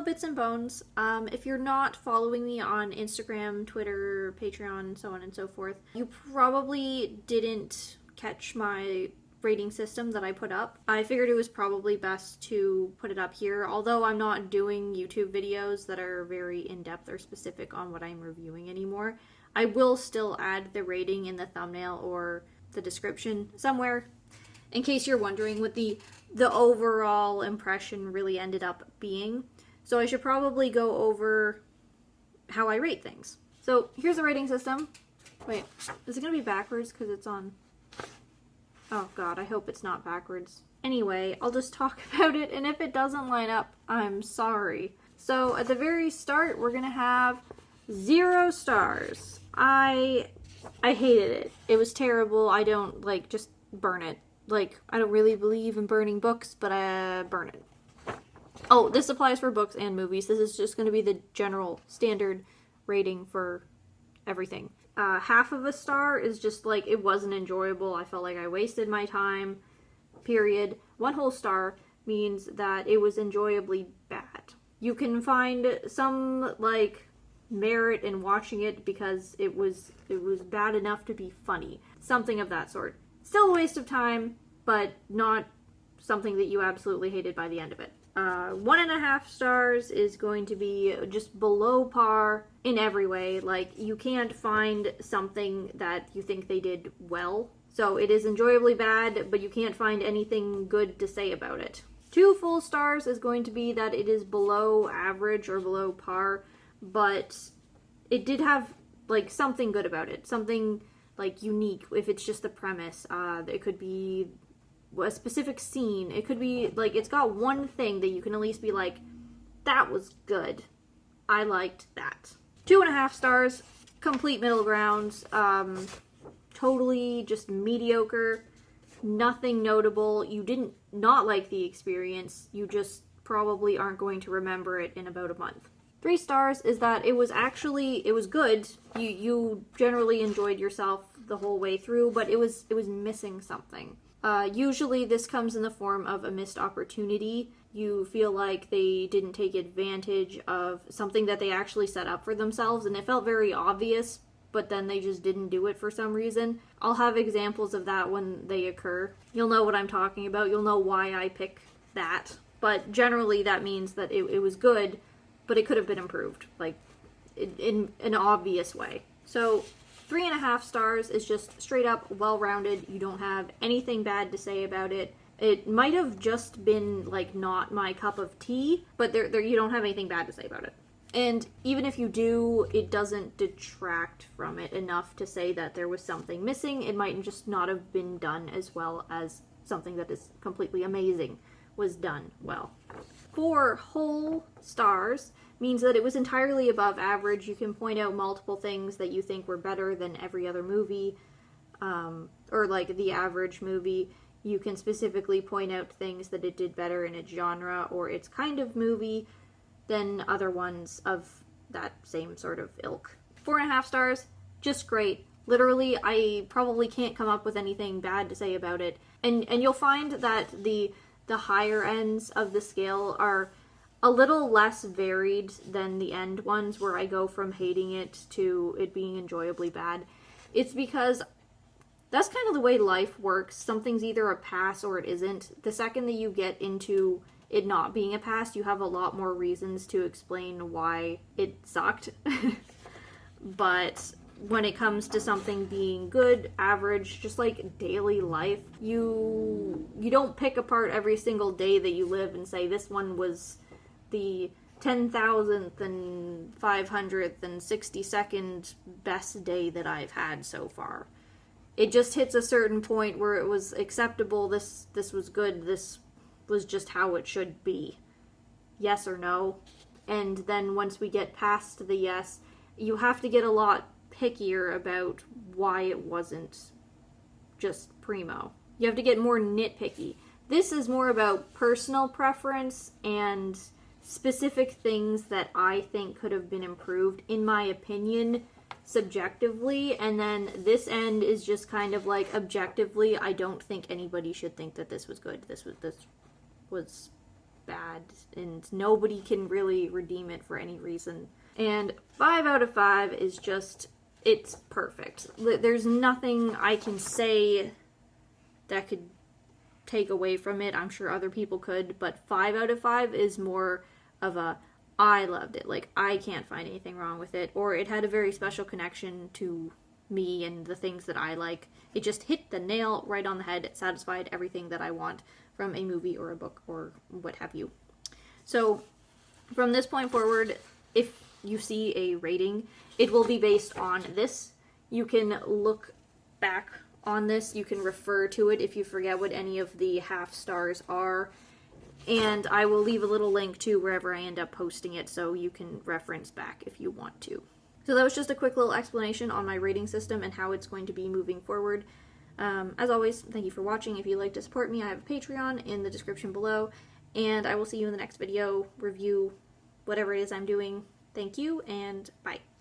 bits and bones. If you're not following me on Instagram, Twitter, Patreon, so on and so forth, you probably didn't catch my rating system that I put up. I figured it was probably best to put it up here, although I'm not doing YouTube videos that are very in-depth or specific on what I'm reviewing anymore. I will still add the rating in the thumbnail or the description somewhere, in case you're wondering what the overall impression really ended up being. So I should probably go over how I rate things. So here's the rating system. Wait, is it going to be backwards because it's on... Oh god, I hope it's not backwards. Anyway, I'll just talk about it, and if it doesn't line up, I'm sorry. So at the very start, we're gonna have 0 stars. I hated it. It was terrible. I don't, like, just burn it. Like, I don't really believe in burning books, but I burn it. Oh, this applies for books and movies. This is just gonna be the general standard rating for everything. Half of a star is just like, it wasn't enjoyable. I felt like I wasted my time, period. 1 whole star means that it was enjoyably bad. You can find some, like, merit in watching it because it was bad enough to be funny. Something of that sort. Still a waste of time, but not something that you absolutely hated by the end of it. 1.5 stars is going to be just below par in every way. Like, you can't find something that you think they did well. So it is enjoyably bad, but you can't find anything good to say about it. 2 full stars is going to be that it is below average or below par, but it did have, like, something good about it. Something, like, unique. If it's just the premise, it could be a specific scene. It could be, like, it's got one thing that you can at least be like, that was good. I liked that. 2.5 stars, complete middle ground, totally just mediocre, nothing notable. You didn't not like the experience, you just probably aren't going to remember it in about a month. 3 stars is that it was good. You generally enjoyed yourself the whole way through, but it was missing something. Usually this comes in the form of a missed opportunity. You feel like they didn't take advantage of something that they actually set up for themselves, and it felt very obvious, but then they just didn't do it for some reason. I'll have examples of that when they occur. You'll know what I'm talking about. You'll know why I pick that. But generally that means that it was good, but it could have been improved, like, in an obvious way. So 3.5 stars is just straight up well-rounded. You don't have anything bad to say about it. It might have just been, like, not my cup of tea, but there you don't have anything bad to say about it. And even if you do, it doesn't detract from it enough to say that there was something missing. It might just not have been done as well as something that is completely amazing was done well. 4 whole stars means that it was entirely above average. You can point out multiple things that you think were better than every other movie, or like the average movie. You can specifically point out things that it did better in its genre or its kind of movie than other ones of that same sort of ilk. 4.5 stars, just great. Literally, I probably can't come up with anything bad to say about it. And you'll find that the higher ends of the scale are a little less varied than the end ones, where I go from hating it to it being enjoyably bad. It's because that's kind of the way life works. Something's either a pass or it isn't. The second that you get into it not being a pass, you have a lot more reasons to explain why it sucked. But when it comes to something being good, average, just like daily life, you don't pick apart every single day that you live and say, this one was the 10,000th and 500th and 62nd best day that I've had so far. It just hits a certain point where it was acceptable, this was good, this was just how it should be. Yes or no? And then once we get past the yes, you have to get a lot pickier about why it wasn't just primo. You have to get more nitpicky. This is more about personal preference and specific things that I think could have been improved, in my opinion, subjectively, and then this end is just kind of like objectively, I don't think anybody should think that this was good. This was bad, and nobody can really redeem it for any reason. And 5 out of 5 is just, it's perfect. There's nothing I can say that could take away from it. I'm sure other people could, but 5 out of 5 is more of a, I loved it. Like, I can't find anything wrong with it, or it had a very special connection to me and the things that I like. It just hit the nail right on the head. It satisfied everything that I want from a movie or a book or what have you. So from this point forward, if you see a rating, it will be based on this. You can look back on this. You can refer to it if you forget what any of the half stars are. And I will leave a little link to wherever I end up posting it so you can reference back if you want to. So that was just a quick little explanation on my rating system and how it's going to be moving forward. As always, thank you for watching. If you'd like to support me, I have a Patreon in the description below. And I will see you in the next video, review, whatever it is I'm doing. Thank you, and bye.